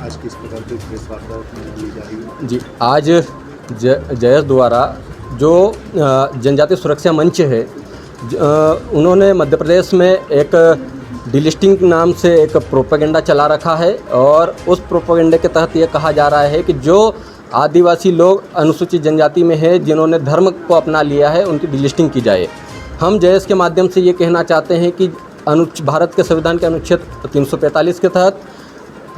आज किस प्रकार की प्रेस वार्ता ली जा रही है? जी, आज जयेश द्वारा जो जनजातीय सुरक्षा मंच है, उन्होंने मध्य प्रदेश में एक डिलिस्टिंग नाम से एक प्रोपेगेंडा चला रखा है और उस प्रोपेगेंडे के तहत ये कहा जा रहा है कि जो आदिवासी लोग अनुसूचित जनजाति में है, जिन्होंने धर्म को अपना लिया है, उनकी डिलिस्टिंग की जाए। हम जयेश के माध्यम से ये कहना चाहते हैं कि भारत के संविधान के अनुच्छेद 345 के तहत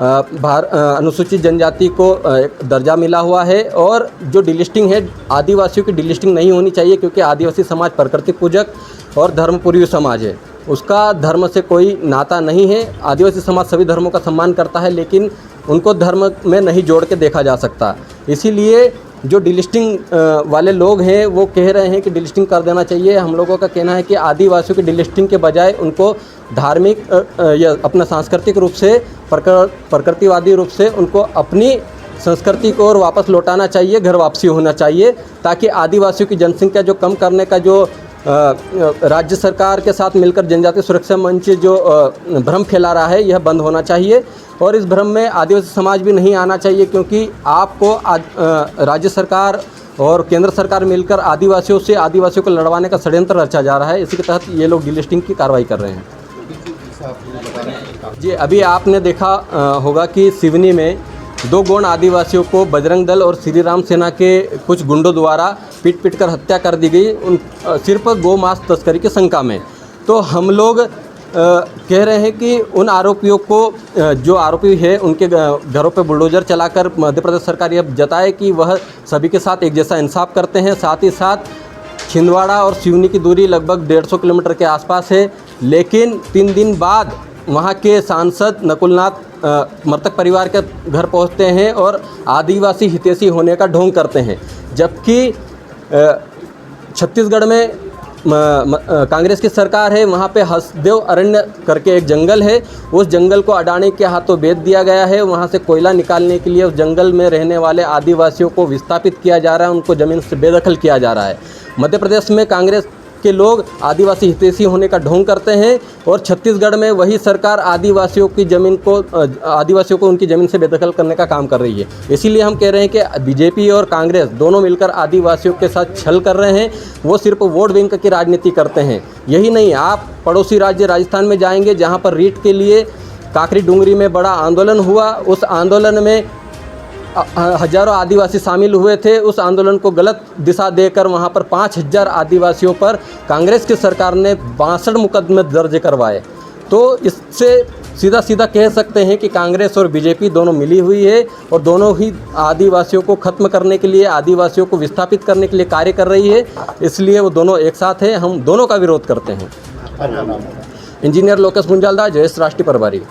अनुसूचित जनजाति को एक दर्जा मिला हुआ है और जो डिलिस्टिंग है, आदिवासियों की डिलिस्टिंग नहीं होनी चाहिए, क्योंकि आदिवासी समाज प्रकृति पूजक और धर्मपूर्वी समाज है। उसका धर्म से कोई नाता नहीं है। आदिवासी समाज सभी धर्मों का सम्मान करता है, लेकिन उनको धर्म में नहीं जोड़ के देखा जा सकता। इसीलिए जो डिलिस्टिंग वाले लोग हैं वो कह रहे हैं कि डिलिस्टिंग कर देना चाहिए। हम लोगों का कहना है कि आदिवासियों की डिलिस्टिंग के बजाय उनको धार्मिक या अपना सांस्कृतिक रूप से, प्रकृतिवादी रूप से उनको अपनी संस्कृति को और वापस लौटाना चाहिए, घर वापसी होना चाहिए, ताकि आदिवासियों की जनसंख्या जो कम करने का जो राज्य सरकार के साथ मिलकर जनजातीय सुरक्षा मंच जो भ्रम फैला रहा है, यह बंद होना चाहिए। और इस भ्रम में आदिवासी समाज भी नहीं आना चाहिए, क्योंकि आपको राज्य सरकार और केंद्र सरकार मिलकर आदिवासियों को लड़वाने का षड्यंत्र रचा जा रहा है। इसी के तहत ये लोग डिलिस्टिंग की कार्रवाई कर रहे हैं। जी, अभी आपने देखा होगा कि सिवनी में 2 गौंड आदिवासियों को बजरंग दल और श्री राम सेना के कुछ गुंडों द्वारा पीट कर हत्या कर दी गई, सिर्फ गौ मांस तस्करी की शंका में। तो हम लोग कह रहे हैं कि उन आरोपियों को, जो आरोपी है, उनके घरों पे बुलडोजर चलाकर मध्य प्रदेश सरकार यह जताए कि वह सभी के साथ एक जैसा इंसाफ करते हैं। साथ ही साथ छिंदवाड़ा और सिवनी की दूरी लगभग 150 किलोमीटर के आसपास है, लेकिन 3 दिन बाद वहाँ के सांसद नकुलनाथ मृतक परिवार के घर पहुँचते हैं और आदिवासी हितैषी होने का ढोंग करते हैं। जबकि छत्तीसगढ़ में कांग्रेस की सरकार है, वहाँ पे हसदेव अरण्य करके एक जंगल है, उस जंगल को अडानी के हाथों बेच दिया गया है। वहाँ से कोयला निकालने के लिए उस जंगल में रहने वाले आदिवासियों को विस्थापित किया जा रहा है, उनको ज़मीन से बेदखल किया जा रहा है। मध्य प्रदेश में कांग्रेस के लोग आदिवासी हितैषी होने का ढोंग करते हैं और छत्तीसगढ़ में वही सरकार आदिवासियों को उनकी ज़मीन से बेदखल करने का काम कर रही है। इसीलिए हम कह रहे हैं कि बीजेपी और कांग्रेस दोनों मिलकर आदिवासियों के साथ छल कर रहे हैं। वो सिर्फ वोट बैंक की राजनीति करते हैं। यही नहीं, आप पड़ोसी राज्य राजस्थान में जाएंगे, जहाँ पर रीट के लिए काकरी डूंगरी में बड़ा आंदोलन हुआ। उस आंदोलन में हजारों आदिवासी शामिल हुए थे। उस आंदोलन को गलत दिशा देकर वहां पर 5000 आदिवासियों पर कांग्रेस की सरकार ने 62 मुकदमे दर्ज करवाए। तो इससे सीधा कह सकते हैं कि कांग्रेस और बीजेपी दोनों मिली हुई है और दोनों ही आदिवासियों को खत्म करने के लिए, आदिवासियों को विस्थापित करने के लिए कार्य कर रही है। इसलिए वो दोनों एक साथ हैं। हम दोनों का विरोध करते हैं। इंजीनियर लोकेश मुंजालदार, जयेश राष्ट्रीय प्रभारी।